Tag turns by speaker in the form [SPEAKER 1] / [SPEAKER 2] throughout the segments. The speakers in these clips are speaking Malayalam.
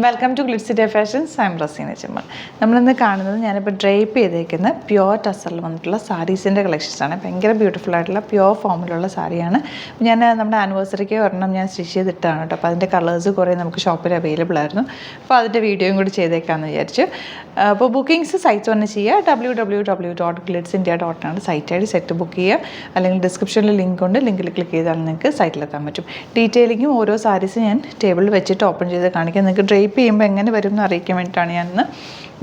[SPEAKER 1] Welcome to Glitz Day Fashions. I am Raseena Chemmal. നമ്മളിന്ന് കാണുന്നത് ഞാനിപ്പോൾ ഡ്രേപ്പ് ചെയ്തേക്കുന്ന പ്യുവർ ടസറിൽ വന്നിട്ടുള്ള സാരീസിൻ്റെ കളക്ഷൻസാണ്. ഭയങ്കര ബ്യൂട്ടിഫുൾ ആയിട്ടുള്ള പ്യുവർ ഫോമിലുള്ള സാരിയാണ്. ഞാൻ നമ്മുടെ ആനിവേഴ്സറിക്ക് ഒരെണ്ണം ഞാൻ സ്റ്റിച്ച് ചെയ്തിട്ടാണ് കേട്ടോ. അപ്പോൾ അതിൻ്റെ കളേഴ്സ് കുറേ നമുക്ക് ഷോപ്പിൽ അവൈലബിൾ ആയിരുന്നു. അപ്പോൾ അതിൻ്റെ വീഡിയോയും കൂടി ചെയ്തേക്കാമെന്ന് വിചാരിച്ചു. അപ്പോൾ ബുക്കിംഗ്സ് സൈറ്റ് തന്നെ ചെയ്യുക. www.glitzindia.in ആണ് site I D. Set book ചെയ്യുക, അല്ലെങ്കിൽ ഡിസ്ക്രിപ്ഷനിൽ ലിങ്ക് ഉണ്ട്. ലിങ്കിൽ ക്ലിക്ക് ചെയ്താൽ നിങ്ങൾക്ക് സൈറ്റിലെത്താൻ പറ്റും. ഡീറ്റെയിലിങ്ങും ഓരോ സാരീസ് ഞാൻ ടേബിളിൽ വെച്ചിട്ട് ഓപ്പൺ ചെയ്ത് കാണിക്കാം. നിങ്ങൾക്ക് ഡ്രേപ്പ് ചെയ്യുമ്പോൾ എങ്ങനെ വരും എന്ന് അറിയിക്കാൻ വേണ്ടിയിട്ടാണ് ഞാൻ ഇന്ന്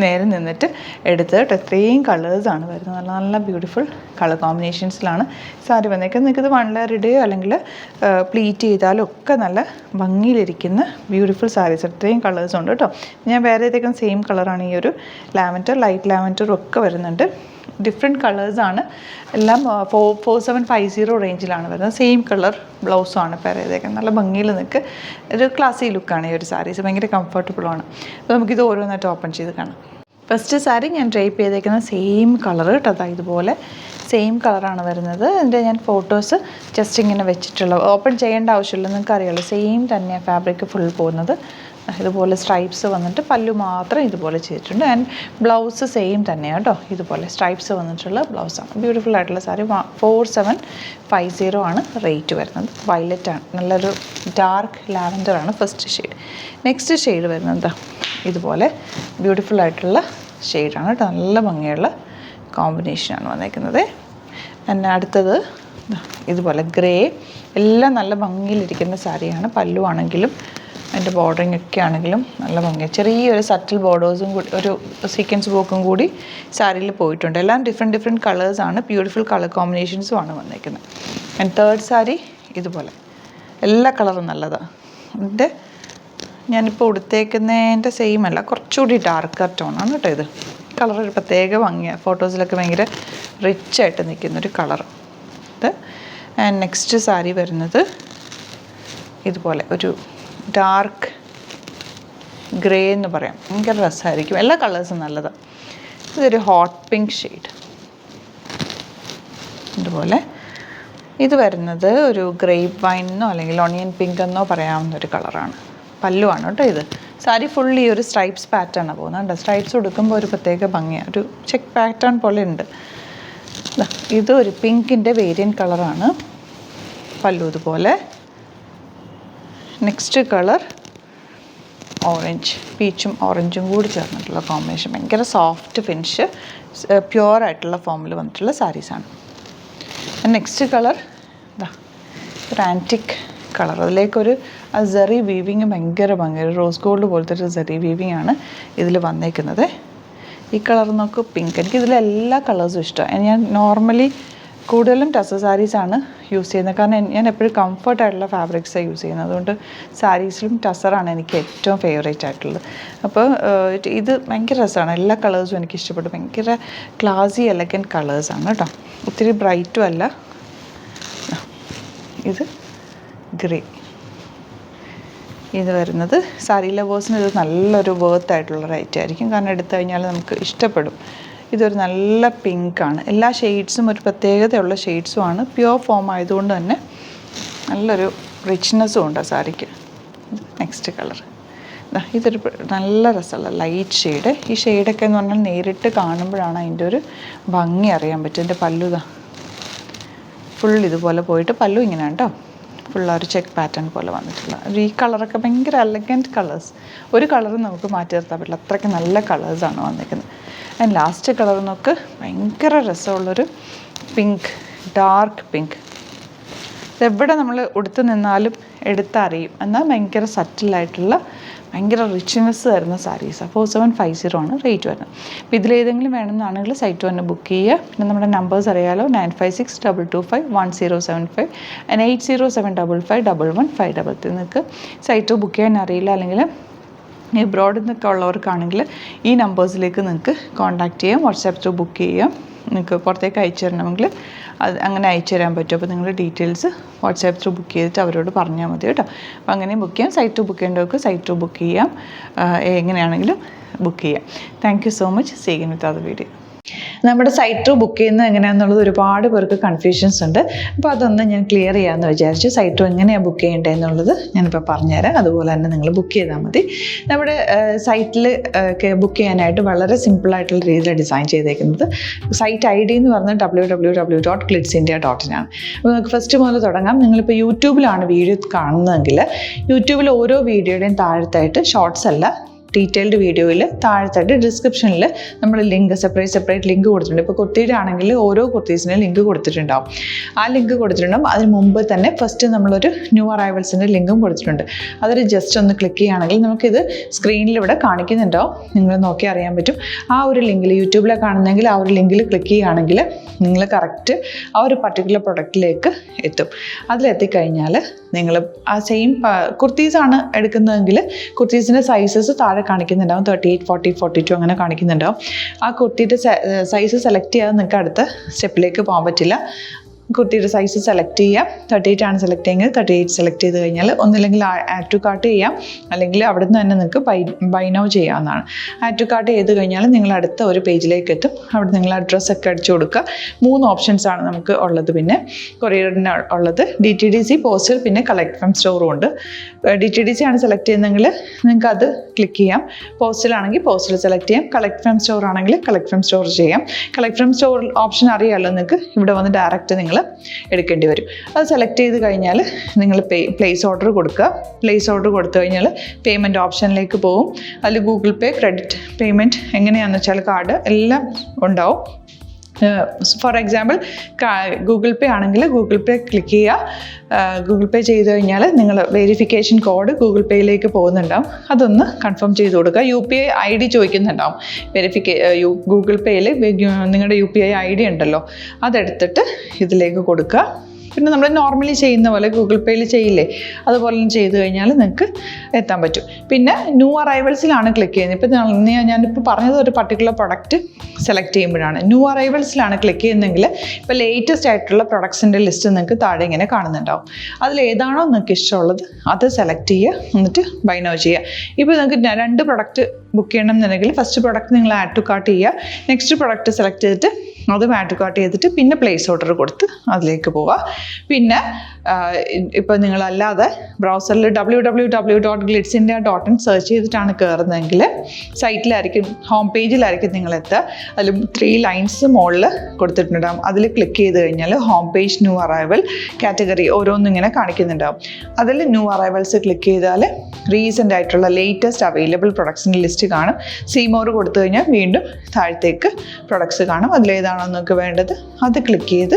[SPEAKER 1] നേരെ നിന്നിട്ട് എടുത്തിട്ട് എത്രയും കളേഴ്സാണ് വരുന്നത്. നല്ല നല്ല ബ്യൂട്ടിഫുൾ കളർ കോമ്പിനേഷൻസിലാണ് സാരി വന്നേക്കുന്നത്. നിങ്ങൾക്കിത് വൺ ലെയർ ഇടുകയോ അല്ലെങ്കിൽ പ്ലീറ്റ് ചെയ്താലും ഒക്കെ നല്ല ഭംഗിയിലിരിക്കുന്ന ബ്യൂട്ടിഫുൾ സാരീസ്. എത്രയും കളേഴ്സ് ഉണ്ട് കേട്ടോ. ഞാൻ വേറെ ഏതൊക്കെ സെയിം കളറാണ്. ഈ ഒരു ലാവൻഡർ, ലൈറ്റ് ലാവൻഡറും ഒക്കെ വരുന്നുണ്ട്. ഡിഫറെൻറ്റ് കളേഴ്സാണ്. എല്ലാം 4750 റേഞ്ചിലാണ് വരുന്നത്. സെയിം കളർ ബ്ലൗസുമാണ് പെയർ ചെയ്തേക്കുന്നത്. നല്ല ഭംഗിയിൽ നിങ്ങൾക്ക് ഒരു ക്ലാസി ലുക്കാണ് ഈ ഒരു സാരീസ്. ഭയങ്കര കംഫർട്ടബിളാണ്. അപ്പോൾ നമുക്കിത് ഓരോന്നായിട്ട് ഓപ്പൺ ചെയ്ത് കാണാം. ഫസ്റ്റ് സാരി ഞാൻ ഡ്രേപ്പ് ചെയ്തേക്കുന്ന സെയിം കളർ കേട്ടോ. അതാ ഇതുപോലെ സെയിം കളറാണ് വരുന്നത്. അതിൻ്റെ ഞാൻ ഫോട്ടോസ് ജസ്റ്റ് ഇങ്ങനെ വെച്ചിട്ടുള്ള, ഓപ്പൺ ചെയ്യേണ്ട ആവശ്യമില്ല. നിങ്ങൾക്ക് അറിയാമല്ലോ, സെയിം തന്നെയാണ് ഫാബ്രിക് ഫുൾ പോകുന്നത്. ഇതുപോലെ സ്ട്രൈപ്സ് വന്നിട്ട് പല്ലു മാത്രം ഇതുപോലെ ചെയ്തിട്ടുണ്ട്. ആൻഡ് ബ്ലൗസ് സെയിം തന്നെയാണ് കേട്ടോ. ഇതുപോലെ സ്ട്രൈപ്സ് വന്നിട്ടുള്ള ബ്ലൗസാണ്. ബ്യൂട്ടിഫുൾ ആയിട്ടുള്ള സാരി. 4750 ആണ് റേറ്റ് വരുന്നത്. വയലറ്റ് ആണ്, നല്ലൊരു ഡാർക്ക് ലാവൻഡറാണ് ഫസ്റ്റ് ഷെയ്ഡ്. നെക്സ്റ്റ് ഷെയ്ഡ് വരുന്നത് ഇതുപോലെ ബ്യൂട്ടിഫുൾ ആയിട്ടുള്ള ഷെയ്ഡാണ് കേട്ടോ. നല്ല ഭംഗിയുള്ള കോമ്പിനേഷനാണ് വന്നേക്കുന്നത്. പിന്നെ അടുത്തത് ഇതുപോലെ ഗ്രേ. എല്ലാം നല്ല ഭംഗിയിലിരിക്കുന്ന സാരിയാണ്. പല്ലു ആണെങ്കിലും അതിൻ്റെ ബോർഡറിങ് ഒക്കെ ആണെങ്കിലും നല്ല ഭംഗി. ചെറിയൊരു സറ്റിൽ ബോർഡേഴ്സും കൂടി, ഒരു സീക്വൻസ് വർക്കും കൂടി സാരിയിൽ പോയിട്ടുണ്ട്. എല്ലാം ഡിഫറെൻറ്റ് കളേഴ്സാണ്. ബ്യൂട്ടിഫുൾ കളർ കോമ്പിനേഷൻസും ആണ് വന്നേക്കുന്നത്. ആൻഡ് തേർഡ് സാരി ഇതുപോലെ എല്ലാ കളറും നല്ലതാണ്. ഇതിൻ്റെ ഞാനിപ്പോൾ ഉടുത്തേക്കുന്നതിൻ്റെ സെയിം അല്ല, കുറച്ചുകൂടി ഡാർക്കർ ടോണാണ് കേട്ടോ. ഇത് കളർ ഒരു പ്രത്യേക ഭംഗിയാണ്. ഫോട്ടോസിലൊക്കെ ഭയങ്കര റിച്ചായിട്ട് നിൽക്കുന്നൊരു കളർ ഇത്. ആൻഡ് നെക്സ്റ്റ് സാരി വരുന്നത് ഇതുപോലെ ഒരു ഡാർക്ക് ഗ്രേ എന്ന് പറയാം. ഭയങ്കര രസമായിരിക്കും. എല്ലാ കളേഴ്സും നല്ലതാണ്. ഇതൊരു ഹോട്ട് പിങ്ക് ഷെയ്ഡ്. ഇതുപോലെ ഇത് വരുന്നത് ഒരു ഗ്രേപ്പ് വൈനെന്നോ അല്ലെങ്കിൽ ഓണിയൻ പിങ്ക് എന്നോ പറയാവുന്ന ഒരു കളറാണ്. പല്ലുവാണ് കേട്ടോ ഇത്. സാരി ഫുള്ളി ഒരു സ്ട്രൈപ്സ് പാറ്റേണാണ് പോകുന്നത്. സ്ട്രൈപ്സ് കൊടുക്കുമ്പോൾ ഒരു പ്രത്യേക ഭംഗിയാണ്. ഒരു ചെക്ക് പാറ്റേൺ പോലെ ഉണ്ട്. ഇത് ഒരു പിങ്കിൻ്റെ വേരിയൻറ്റ് കളറാണ്. പല്ലു ഇതുപോലെ. നെക്സ്റ്റ് കളർ ഓറഞ്ച്, പീച്ചും ഓറഞ്ചും കൂടി ചേർന്നിട്ടുള്ള കോമ്പിനേഷൻ. ഭയങ്കര സോഫ്റ്റ് ഫിനിഷ്, പ്യുവറായിട്ടുള്ള ഫോമിൽ വന്നിട്ടുള്ള സാരീസാണ്. നെക്സ്റ്റ് കളർ ഒരു ആൻറ്റിക് കളർ. അതിലേക്കൊരു സെറി വീവിങ് ഭയങ്കര ഭംഗി. റോസ് ഗോൾഡ് പോലത്തെ ഒരു സെറി വീവിങ് ആണ് ഇതിൽ വന്നേക്കുന്നത്. ഈ കളർ നോക്ക്, പിങ്ക്. എനിക്ക് ഇതിലെല്ലാ കളേഴ്സും ഇഷ്ടമാണ്. ഞാൻ നോർമലി കൂടുതലും ടസർ സാരീസാണ് യൂസ് ചെയ്യുന്നത്. കാരണം ഞാൻ എപ്പോഴും കംഫർട്ടായിട്ടുള്ള ഫാബ്രിക്സാണ് യൂസ് ചെയ്യുന്നത്. അതുകൊണ്ട് സാരീസിലും ടസറാണ് എനിക്ക് ഏറ്റവും ഫേവറേറ്റ് ആയിട്ടുള്ളത്. അപ്പോൾ ഇത് ഭയങ്കര രസമാണ്. എല്ലാ കളേഴ്സും എനിക്ക് ഇഷ്ടപ്പെട്ടു. ഭയങ്കര ക്ലാസി എലഗൻറ്റ് കളേഴ്സാണ് കേട്ടോ. ഒത്തിരി ബ്രൈറ്റും അല്ല. ഇത് ഗ്രേ. ഇത് വരുന്നത് സാരി ലവേഴ്സിന് ഇത് നല്ലൊരു വേർത്തായിട്ടുള്ള റേറ്റ് ആയിരിക്കും. കാരണം എടുത്തു കഴിഞ്ഞാൽ നമുക്ക് ഇഷ്ടപ്പെടും. ഇതൊരു നല്ല പിങ്കാണ്. എല്ലാ ഷെയ്ഡ്സും ഒരു പ്രത്യേകതയുള്ള ഷെയ്ഡ്സുമാണ്. പ്യുവർ ഫോം ആയതുകൊണ്ട് തന്നെ നല്ലൊരു റിച്ച്നെസ്സും ഉണ്ട് ആ സാരിക്ക്. നെക്സ്റ്റ് കളർ ഇതൊരു നല്ല രസമുള്ള ലൈറ്റ് ഷെയ്ഡ്. ഈ ഷെയ്ഡൊക്കെ എന്ന് പറഞ്ഞാൽ നേരിട്ട് കാണുമ്പോഴാണ് അതിൻ്റെ ഒരു ഭംഗി അറിയാൻ പറ്റും. എൻ്റെ പല്ലു ഫുൾ ഇതുപോലെ പോയിട്ട് പല്ലു ഇങ്ങനെയാണ് കേട്ടോ. ഫുൾ ഒരു ചെക്ക് പാറ്റേൺ പോലെ വന്നിട്ടുള്ള. ഈ കളറൊക്കെ ഭയങ്കര എലഗൻറ്റ് കളേഴ്സ്. ഒരു കളറും നമുക്ക് മാറ്റി നിർത്താൻ പറ്റില്ല. അത്രയ്ക്ക് നല്ല കളേഴ്സാണ് വന്നിരിക്കുന്നത്. ആൻഡ് ലാസ്റ്റ് കളർ നോക്ക്, ഭയങ്കര രസമുള്ളൊരു പിങ്ക്, ഡാർക്ക് പിങ്ക്. ഇതെവിടെ നമ്മൾ ഉടുത്ത് നിന്നാലും എടുത്തറിയും. എന്നാൽ ഭയങ്കര സറ്റിലായിട്ടുള്ള ഭയങ്കര റിച്ച്നെസ് തരുന്ന സാരീസാണ്. 4750 ആണ് റേറ്റ് വരുന്നത്. അപ്പോൾ ഇതിലേതെങ്കിലും വേണമെന്നാണെങ്കിൽ സൈറ്റ് തന്നെ ബുക്ക് ചെയ്യുക. പിന്നെ നമ്മുടെ നമ്പേഴ്സ് അറിയാലോ, 9562251075 ആൻഡ് 8075551153. നിങ്ങൾക്ക് സൈറ്റ് ബുക്ക് ചെയ്യാൻ അറിയില്ല, അല്ലെങ്കിൽ എബ്രോഡിൽ നിന്നൊക്കെ ഉള്ളവർക്കാണെങ്കിൽ ഈ നമ്പേഴ്സിലേക്ക് നിങ്ങൾക്ക് കോൺടാക്റ്റ് ചെയ്യാം. വാട്സാപ്പ് ത്രൂ ബുക്ക് ചെയ്യാം. നിങ്ങൾക്ക് പുറത്തേക്ക് അയച്ചു തരണമെങ്കിൽ അത് അങ്ങനെ അയച്ചു തരാൻ പറ്റും. അപ്പോൾ നിങ്ങളുടെ ഡീറ്റെയിൽസ് വാട്സാപ്പ് ത്രൂ ബുക്ക് ചെയ്തിട്ട് അവരോട് പറഞ്ഞാൽ മതി കേട്ടോ. അപ്പോൾ അങ്ങനെയും ബുക്ക് ചെയ്യാം. സൈറ്റ് ത്രൂ ബുക്ക് ചെയ്യേണ്ടവർക്ക് സൈറ്റ് ത്രൂ ബുക്ക് ചെയ്യാം. എങ്ങനെയാണെങ്കിലും ബുക്ക് ചെയ്യാം. Thank you so much. See you with other video. നമ്മുടെ സൈറ്റ് ത്രൂ ബുക്ക് ചെയ്യുന്നത് എങ്ങനെയാണെന്നുള്ളത് ഒരുപാട് പേർക്ക് കൺഫ്യൂഷൻസ് ഉണ്ട്. അപ്പോൾ അതൊന്ന് ഞാൻ ക്ലിയർ ചെയ്യാമെന്ന് വിചാരിച്ചു. സൈറ്റ് ത്രൂ എങ്ങനെയാണ് ബുക്ക് ചെയ്യേണ്ടത് എന്നുള്ളത് ഞാനിപ്പോൾ പറഞ്ഞുതരാം. അതുപോലെ തന്നെ നിങ്ങൾ ബുക്ക് ചെയ്താൽ മതി. നമ്മുടെ സൈറ്റിൽ ബുക്ക് ചെയ്യാനായിട്ട് വളരെ സിമ്പിളായിട്ടുള്ള രീതിയിൽ ഡിസൈൻ ചെയ്തേക്കുന്നത്. സൈറ്റ് ID എന്ന് പറഞ്ഞാൽ www.glitzindia.in ആണ്. അപ്പോൾ നമുക്ക് ഫസ്റ്റ് മുതൽ തുടങ്ങാം. നിങ്ങളിപ്പോൾ യൂട്യൂബിലാണ് വീഡിയോ കാണുന്നതെങ്കിൽ യൂട്യൂബിൽ ഓരോ വീഡിയോയുടെയും താഴത്തായിട്ട് ഷോർട്സ് അല്ല, ഡീറ്റെയിൽഡ് വീഡിയോയിൽ താഴത്തായിട്ട് ഡിസ്ക്രിപ്ഷനിൽ നമ്മൾ ലിങ്ക് സെപ്പറേറ്റ് ലിങ്ക് കൊടുത്തിട്ടുണ്ട്. ഇപ്പോൾ കുർത്തിയുടെ ആണെങ്കിൽ ഓരോ കുർത്തീസിനും ലിങ്ക് കൊടുത്തിട്ടുണ്ടാവും. ആ ലിങ്ക് കൊടുത്തിട്ടുണ്ടാവും. അതിന് മുമ്പ് തന്നെ ഫസ്റ്റ് നമ്മളൊരു ന്യൂ അറൈവൽസിൻ്റെ ലിങ്കും കൊടുത്തിട്ടുണ്ട്. അതൊരു ജസ്റ്റ് ഒന്ന് ക്ലിക്ക് ചെയ്യുകയാണെങ്കിൽ നമുക്കിത് സ്ക്രീനിൽ ഇവിടെ കാണിക്കുന്നുണ്ടാവും. നിങ്ങൾ നോക്കി അറിയാൻ പറ്റും. ആ ഒരു ലിങ്കിൽ യൂട്യൂബിലെ കാണുന്നെങ്കിൽ ആ ഒരു ലിങ്കിൽ ക്ലിക്ക് ചെയ്യുകയാണെങ്കിൽ നിങ്ങൾ കറക്റ്റ് ആ ഒരു പർട്ടിക്കുലർ പ്രൊഡക്റ്റിലേക്ക് എത്തും. അതിലെത്തിക്കഴിഞ്ഞാൽ നിങ്ങൾ ആ സെയിം കുർത്തീസാണ് എടുക്കുന്നതെങ്കിൽ കുർത്തീസിൻ്റെ സൈസസ് താഴെ കാണിക്കുന്നുണ്ടാവും. 38, 40, 42 അങ്ങനെ കാണിക്കുന്നുണ്ടാവും. ആ കുർത്തിയുടെ സൈസ് സെലക്ട് ചെയ്യാതെ നിങ്ങൾക്ക് അടുത്ത സ്റ്റെപ്പിലേക്ക് പോകാൻ പറ്റില്ല. കുർത്തിയുടെ സൈസ് സെലക്ട് ചെയ്യാം. 38 ആണ് സെലക്ട് ചെയ്യുന്നത്. 38 സെലക്ട് ചെയ്ത് കഴിഞ്ഞാൽ ഒന്നില്ലെങ്കിൽ ആഡ് ടു കാർട്ട് ചെയ്യാം, അല്ലെങ്കിൽ അവിടെ നിന്ന് തന്നെ നിങ്ങൾക്ക് ബൈ നൗ ചെയ്യാവുന്നതാണ്. ആഡ് ടു കാർട്ട് ചെയ്ത് കഴിഞ്ഞാൽ നിങ്ങൾ അടുത്ത ഒരു പേജിലേക്ക് എത്തും. അവിടെ നിങ്ങൾ അഡ്രസ്സൊക്കെ അടിച്ചു കൊടുക്കുക. 3 ഓപ്ഷൻസാണ് നമുക്ക് ഉള്ളത്. പിന്നെ കൊറിയറിന് ഉള്ളത് DTDC, പോസ്റ്റൽ, പിന്നെ കളക്ട് ഫ്രം സ്റ്റോറും ഉണ്ട്. DTDC ആണ് സെലക്ട് ചെയ്യുന്നതെങ്കിൽ നിങ്ങൾക്ക് അത് ക്ലിക്ക് ചെയ്യാം. പോസ്റ്റലാണെങ്കിൽ പോസ്റ്റൽ സെലക്ട് ചെയ്യാം. കളക്ട് ഫ്രം സ്റ്റോർ ആണെങ്കിൽ കളക്ട് ഫ്രം സ്റ്റോർ ചെയ്യാം. കളക്ട് ഫ്രം സ്റ്റോർ ഓപ്ഷൻ അറിയാമല്ലോ നിങ്ങൾക്ക്. ഇവിടെ വന്ന് ഡയറക്റ്റ് നിങ്ങൾ എടുക്കേണ്ടി വരും. അത് സെലക്ട് ചെയ്ത് കഴിഞ്ഞാൽ നിങ്ങൾ പ്ലേസ് ഓർഡർ കൊടുക്കുക. പ്ലേസ് ഓർഡർ കൊടുത്തു കഴിഞ്ഞാൽ പേയ്മെൻറ്റ് ഓപ്ഷനിലേക്ക് പോകും. അതിൽ ഗൂഗിൾ പേ, ക്രെഡിറ്റ് പേയ്മെൻറ്റ് എങ്ങനെയാണെന്ന് വെച്ചാൽ കാർഡ് എല്ലാം ഉണ്ടാവും. ഫോർ എക്സാമ്പിൾ ഗൂഗിൾ പേ ആണെങ്കിൽ ഗൂഗിൾ പേ ക്ലിക്ക് ചെയ്യുക. ഗൂഗിൾ പേ ചെയ്ത് കഴിഞ്ഞാൽ നിങ്ങൾ വെരിഫിക്കേഷൻ കോഡ് ഗൂഗിൾ പേയിലേക്ക് പോകുന്നുണ്ടാവും. അതൊന്ന് കൺഫേം ചെയ്ത് കൊടുക്കുക. UPI ID ചോദിക്കുന്നുണ്ടാവും. ഗൂഗിൾ പേയിൽ നിങ്ങളുടെ UPI ID ഉണ്ടല്ലോ, അതെടുത്തിട്ട് ഇതിലേക്ക് കൊടുക്കുക. പിന്നെ നമ്മൾ നോർമലി ചെയ്യുന്ന പോലെ ഗൂഗിൾ പേയിൽ ചെയ്യില്ലേ, അതുപോലെ ചെയ്ത് കഴിഞ്ഞാൽ നിങ്ങൾക്ക് എത്താൻ പറ്റും. പിന്നെ ന്യൂ അറൈവൽസിലാണ് ക്ലിക്ക് ചെയ്യുന്നത്. ഇപ്പോൾ ഞാനിപ്പോൾ പറഞ്ഞത് ഒരു പർട്ടിക്കുലർ പ്രൊഡക്റ്റ് സെലക്ട് ചെയ്യുമ്പോഴാണ്. ന്യൂ അറൈവൽസിലാണ് ക്ലിക്ക് ചെയ്യുന്നതെങ്കിൽ ഇപ്പോൾ ലേറ്റസ്റ്റ് ആയിട്ടുള്ള പ്രൊഡക്ട്സിൻ്റെ ലിസ്റ്റ് നിങ്ങൾക്ക് താഴെ ഇങ്ങനെ കാണുന്നുണ്ടാവും. അതിലേതാണോ നിങ്ങൾക്ക് ഇഷ്ടമുള്ളത് അത് സെലക്ട് ചെയ്യുക, എന്നിട്ട് ബൈ നൗ ചെയ്യുക. ഇപ്പോൾ നിങ്ങൾക്ക് 2 പ്രൊഡക്റ്റ് ബുക്ക് ചെയ്യണം എന്നുണ്ടെങ്കിൽ ഫസ്റ്റ് പ്രൊഡക്റ്റ് നിങ്ങൾ ആഡ് ടു കാർട്ട് ചെയ്യുക. നെക്സ്റ്റ് പ്രൊഡക്റ്റ് സെലക്ട് ചെയ്തിട്ട് അതും ആഡ് ടു കാർട്ട് ചെയ്തിട്ട് പിന്നെ പ്ലേസ് ഓർഡർ കൊടുത്ത് അതിലേക്ക് പോവുക. പിന്നെ ഇപ്പോൾ നിങ്ങളല്ലാതെ ബ്രൗസറിൽ www.glitzindia.in സെർച്ച് ചെയ്തിട്ടാണ് കയറുന്നതെങ്കിൽ സൈറ്റിലായിരിക്കും, ഹോം പേജിലായിരിക്കും നിങ്ങളെത്തുക. അതിൽ 3 ലൈൻസ് മുകളിൽ കൊടുത്തിട്ടുണ്ടാകും. അതിൽ ക്ലിക്ക് ചെയ്ത് കഴിഞ്ഞാൽ home page, new arrival, category ഓരോന്നും ഇങ്ങനെ കാണിക്കുന്നുണ്ടാവും. അതിൽ ന്യൂ അറൈവൽസ് ക്ലിക്ക് ചെയ്താൽ റീസെൻ്റ് ആയിട്ടുള്ള ലേറ്റസ്റ്റ് അവൈലബിൾ പ്രൊഡക്ട്സിൻ്റെ ലിസ്റ്റ് കാണും. സീമോർ കൊടുത്തു കഴിഞ്ഞാൽ വീണ്ടും താഴത്തേക്ക് പ്രൊഡക്ട്സ് കാണും. അതിലേതാണോ നിങ്ങൾക്ക് വേണ്ടത് അത് ക്ലിക്ക് ചെയ്ത്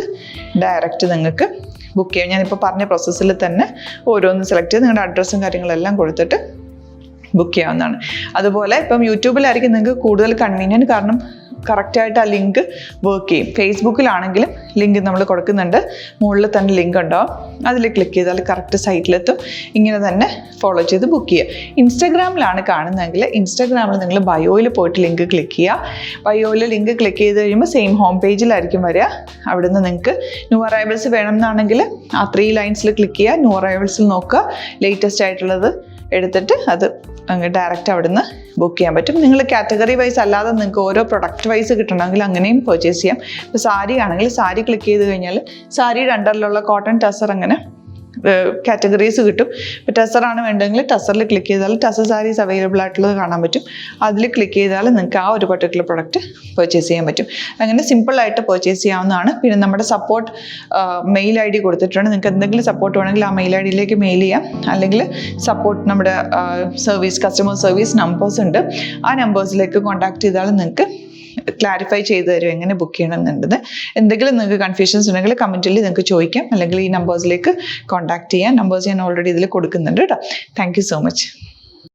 [SPEAKER 1] ഡയറക്റ്റ് നിങ്ങൾക്ക് ബുക്ക് ചെയ്യാം. ഞാനിപ്പോൾ പറഞ്ഞ പ്രോസസ്സിൽ തന്നെ ഓരോന്ന് സെലക്ട് ചെയ്ത് നിങ്ങളുടെ അഡ്രസ്സും കാര്യങ്ങളെല്ലാം കൊടുത്തിട്ട് ബുക്ക് ചെയ്യാവുന്നതാണ്. അതുപോലെ ഇപ്പം യൂട്യൂബിലായിരിക്കും നിങ്ങൾക്ക് കൂടുതൽ കൺവീനിയൻറ്റ്, കാരണം കറക്റ്റായിട്ട് ആ ലിങ്ക് വർക്ക് ചെയ്യും. ഫേസ്ബുക്കിലാണെങ്കിലും ലിങ്ക് നമ്മൾ കൊടുക്കുന്നുണ്ട്, മുകളിൽ തന്നെ ലിങ്ക് ഉണ്ടാവും. അതിൽ ക്ലിക്ക് ചെയ്താൽ കറക്റ്റ് സൈറ്റിലെത്തും. ഇങ്ങനെ തന്നെ ഫോളോ ചെയ്ത് ബുക്ക് ചെയ്യുക. ഇൻസ്റ്റാഗ്രാമിലാണ് കാണുന്നതെങ്കിൽ ഇൻസ്റ്റാഗ്രാമിൽ നിങ്ങൾ ബയോയിൽ പോയിട്ട് ലിങ്ക് ക്ലിക്ക് ചെയ്യുക. ബയോയിൽ ലിങ്ക് ക്ലിക്ക് ചെയ്ത് കഴിയുമ്പോൾ സെയിം ഹോം പേജിലായിരിക്കും വരിക. അവിടുന്ന് നിങ്ങൾക്ക് ന്യൂ അറൈവൽസ് വേണമെന്നാണെങ്കിൽ ആ 3 ലൈൻസിൽ ക്ലിക്ക് ചെയ്യുക. ന്യൂ അറൈവൽസിൽ നോക്കുക, ലേറ്റസ്റ്റ് ആയിട്ടുള്ളത് എടുത്തിട്ട് അത് അങ്ങ് ഡയറക്റ്റ് അവിടുന്ന് ബുക്ക് ചെയ്യാൻ പറ്റും. നിങ്ങൾ കാറ്റഗറി വൈസ് അല്ലാതെ നിങ്ങൾക്ക് ഓരോ പ്രൊഡക്റ്റ് വൈസ് കിട്ടണമെങ്കിൽ അങ്ങനെയും പർച്ചേസ് ചെയ്യാം. ഇപ്പോൾ സാരി ആണെങ്കിൽ സാരി ക്ലിക്ക് ചെയ്ത് കഴിഞ്ഞാൽ സാരിയുടെ അണ്ടറിലുള്ള കോട്ടൺ, ടസർ അങ്ങനെ കാറ്റഗറീസ് കിട്ടും. ഇപ്പോൾ ടസറാണ് വേണ്ടതെങ്കിൽ ടസറിൽ ക്ലിക്ക് ചെയ്താൽ ടസർ സാരീസ് അവൈലബിൾ ആയിട്ടുള്ളത് കാണാൻ പറ്റും. അതിൽ ക്ലിക്ക് ചെയ്താൽ നിങ്ങൾക്ക് ആ ഒരു പർട്ടിക്കുലർ പ്രൊഡക്റ്റ് പർച്ചേസ് ചെയ്യാൻ പറ്റും. അങ്ങനെ സിമ്പിളായിട്ട് പർച്ചേസ് ചെയ്യാവുന്നതാണ്. പിന്നെ നമ്മുടെ സപ്പോർട്ട് മെയിൽ ID കൊടുത്തിട്ടുണ്ട്. നിങ്ങൾക്ക് എന്തെങ്കിലും സപ്പോർട്ട് വേണമെങ്കിൽ ആ മെയിൽ IDയിലേക്ക് മെയിൽ ചെയ്യാം. അല്ലെങ്കിൽ സപ്പോർട്ട് നമ്മുടെ കസ്റ്റമർ സർവീസ് നമ്പേഴ്സ് ഉണ്ട്. ആ നമ്പേഴ്സിലേക്ക് കോൺടാക്ട് ചെയ്താൽ നിങ്ങൾക്ക് ക്ലാരിഫൈ ചെയ്ത് തരും എങ്ങനെ ബുക്ക് ചെയ്യണം എന്നുള്ളത്. എന്തെങ്കിലും നിങ്ങൾക്ക് കൺഫ്യൂഷൻസ് ഉണ്ടെങ്കിൽ കമൻറ്റിൽ നിങ്ങൾക്ക് ചോദിക്കാം, അല്ലെങ്കിൽ ഈ നമ്പേഴ്സിലേക്ക് കോൺടാക്ട് ചെയ്യാം. നമ്പേഴ്സ് ഞാൻ ഓൾറെഡി ഇതിൽ കൊടുക്കുന്നുണ്ട് കേട്ടോ. Thank you so much.